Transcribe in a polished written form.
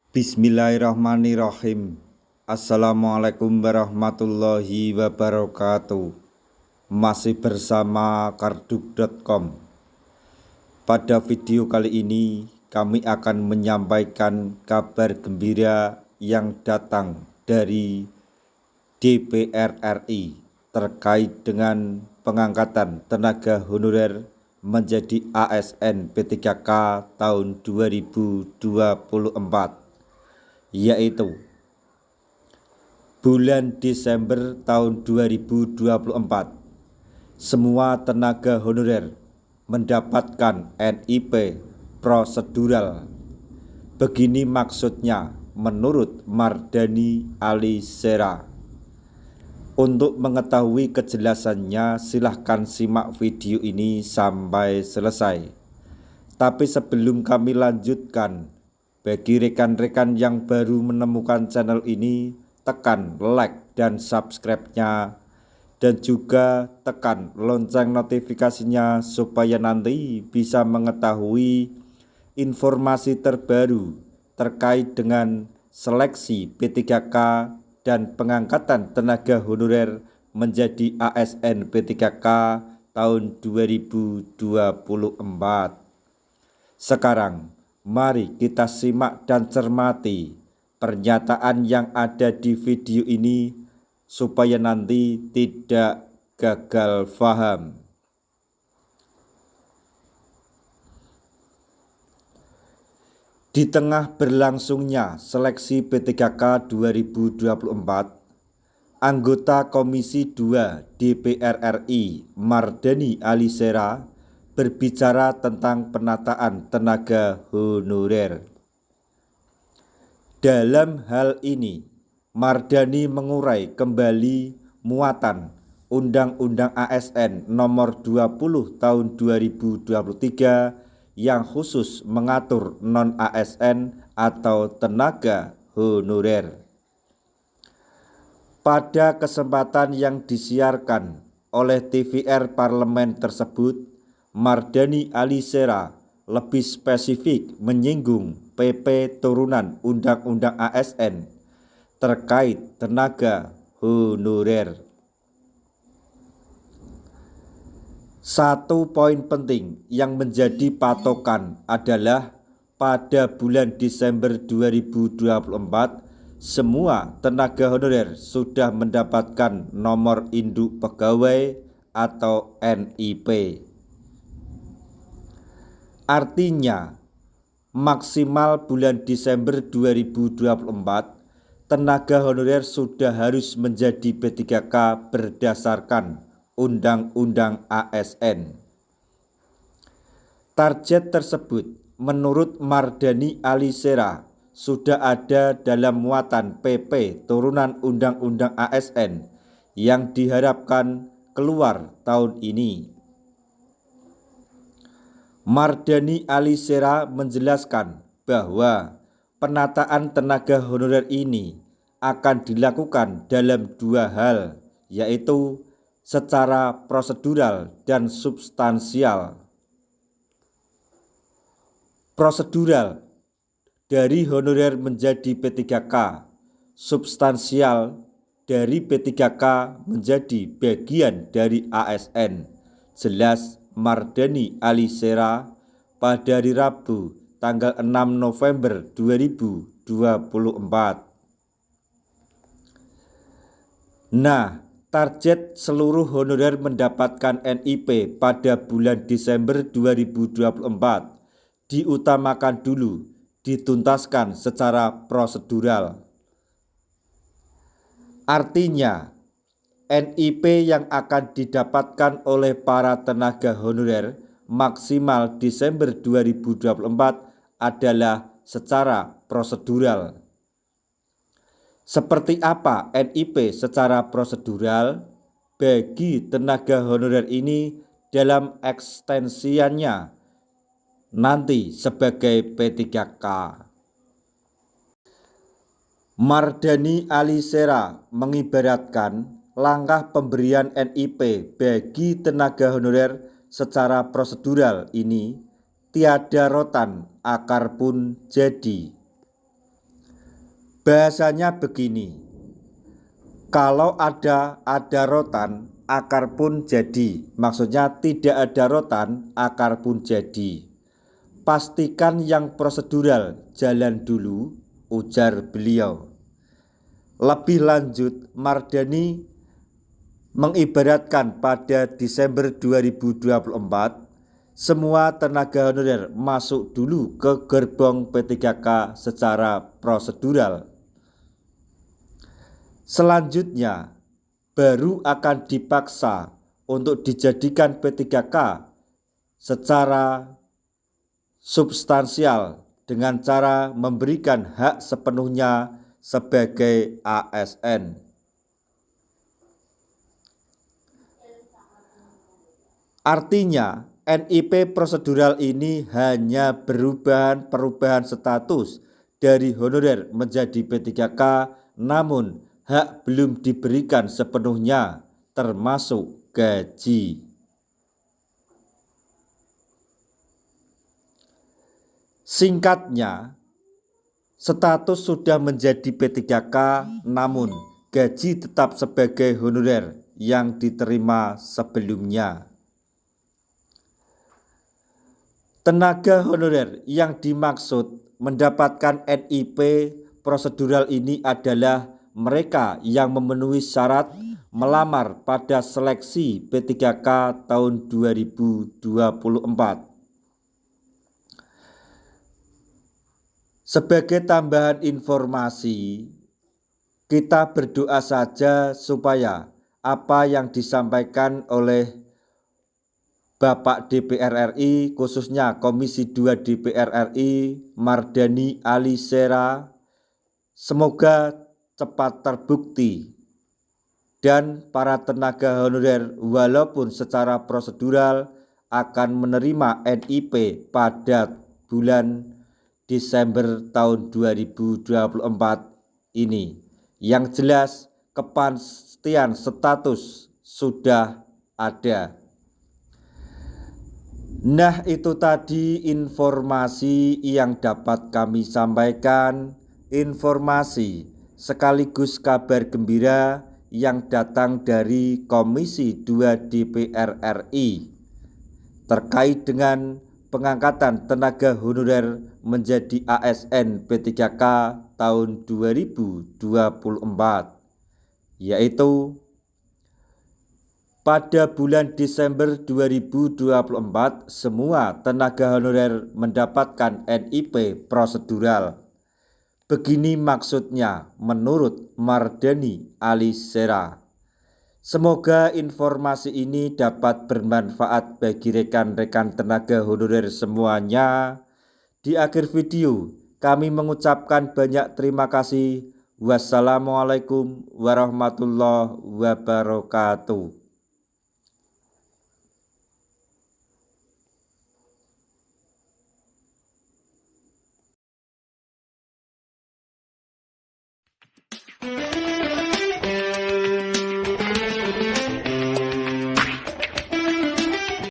Bismillahirrahmanirrahim. Assalamualaikum warahmatullahi wabarakatuh. Masih bersama karduk.com. Pada video kali ini kami akan menyampaikan kabar gembira yang datang dari DPR RI terkait dengan pengangkatan tenaga honorer menjadi ASN P3K tahun 2024, yaitu bulan Desember tahun 2024 semua tenaga honorer mendapatkan NIP prosedural. Begini maksudnya menurut Mardhani Alisera. Untuk mengetahui kejelasannya silahkan simak video ini sampai selesai. Tapi sebelum kami lanjutkan, bagi rekan-rekan yang baru menemukan channel ini, tekan like dan subscribe-nya, dan juga tekan lonceng notifikasinya supaya nanti bisa mengetahui informasi terbaru terkait dengan seleksi P3K dan pengangkatan tenaga honorer menjadi ASN P3K tahun 2024. Sekarang mari kita simak dan cermati pernyataan yang ada di video ini supaya nanti tidak gagal paham. Di tengah berlangsungnya seleksi P3K 2024, anggota Komisi 2 DPR RI Mardhani Alisera berbicara tentang penataan tenaga honorer. Dalam hal ini, Mardhani mengurai kembali muatan Undang-Undang ASN Nomor 20 Tahun 2023 yang khusus mengatur non-ASN atau tenaga honorer. Pada kesempatan yang disiarkan oleh TVR Parlemen tersebut, Mardhani Alisera lebih spesifik menyinggung PP turunan Undang-Undang ASN terkait tenaga honorer. Satu poin penting yang menjadi patokan adalah pada bulan Desember 2024 semua tenaga honorer sudah mendapatkan nomor induk pegawai atau NIP. Artinya maksimal bulan Desember 2024 tenaga honorer sudah harus menjadi P3K berdasarkan Undang-Undang ASN. Target tersebut menurut Mardhani Alisera sudah ada dalam muatan PP turunan Undang-Undang ASN yang diharapkan keluar tahun ini. Mardhani Alisera menjelaskan bahwa penataan tenaga honorer ini akan dilakukan dalam dua hal, yaitu secara prosedural dan substansial. Prosedural dari honorer menjadi P3K, substansial dari P3K menjadi bagian dari ASN, jelas Mardhani Alisera pada hari Rabu tanggal 6 November 2024. Nah, target seluruh honorer mendapatkan NIP pada bulan Desember 2024 diutamakan dulu dituntaskan secara prosedural. Artinya, NIP yang akan didapatkan oleh para tenaga honorer maksimal Desember 2024 adalah secara prosedural. Seperti apa NIP secara prosedural bagi tenaga honorer ini dalam ekstensiannya nanti sebagai P3K? Mardhani Alisera mengibaratkan langkah pemberian NIP bagi tenaga honorer secara prosedural ini tiada rotan akar pun jadi. Bahasanya begini, kalau ada rotan, akar pun jadi. Maksudnya tidak ada rotan, akar pun jadi. Pastikan yang prosedural jalan dulu, ujar beliau. Lebih lanjut, Mardani mengibaratkan pada Desember 2024, semua tenaga honorer masuk dulu ke gerbong P3K secara prosedural. Selanjutnya, baru akan dipaksa untuk dijadikan P3K secara substansial dengan cara memberikan hak sepenuhnya sebagai ASN. Artinya, NIP prosedural ini hanya perubahan status dari honorer menjadi P3K, namun hak belum diberikan sepenuhnya, termasuk gaji. Singkatnya, status sudah menjadi P3K, namun gaji tetap sebagai honorer yang diterima sebelumnya. Tenaga honorer yang dimaksud mendapatkan NIP prosedural ini adalah mereka yang memenuhi syarat melamar pada seleksi P3K tahun 2024. Sebagai tambahan informasi, kita berdoa saja supaya apa yang disampaikan oleh Bapak DPR RI, khususnya Komisi 2 DPR RI, Mardani Alisera, semoga cepat terbukti dan para tenaga honorer walaupun secara prosedural akan menerima NIP pada bulan Desember tahun 2024 ini. Yang jelas kepastian status sudah ada. Nah, itu tadi informasi yang dapat kami sampaikan, informasi sekaligus kabar gembira yang datang dari Komisi 2 DPR RI terkait dengan pengangkatan tenaga honorer menjadi ASN P3K tahun 2024, yaitu pada bulan Desember 2024 semua tenaga honorer mendapatkan NIP prosedural. Begini maksudnya menurut Mardani Alisera. Semoga informasi ini dapat bermanfaat bagi rekan-rekan tenaga honorer semuanya. Di akhir video kami mengucapkan banyak terima kasih. Wassalamualaikum warahmatullahi wabarakatuh.